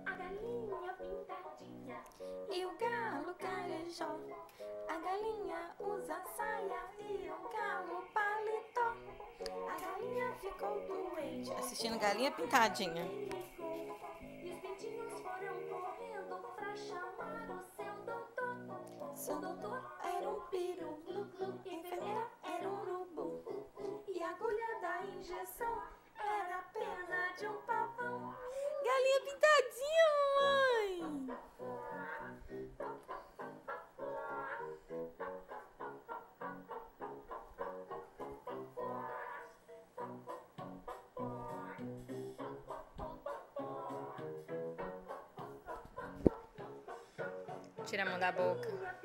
A galinha pintadinha E o galo carejó. A galinha usa saia e o galo paletó. A galinha ficou doente assistindo Galinha Pintadinha. ligou e os pintinhos foram correndo pra chamar o seu doutor. O doutor era um peru, e a enfermeira era um urubu. E a agulha da injeção era a pena de um pavão. Galinha Pintadinha, mãe! Tira a mão da boca.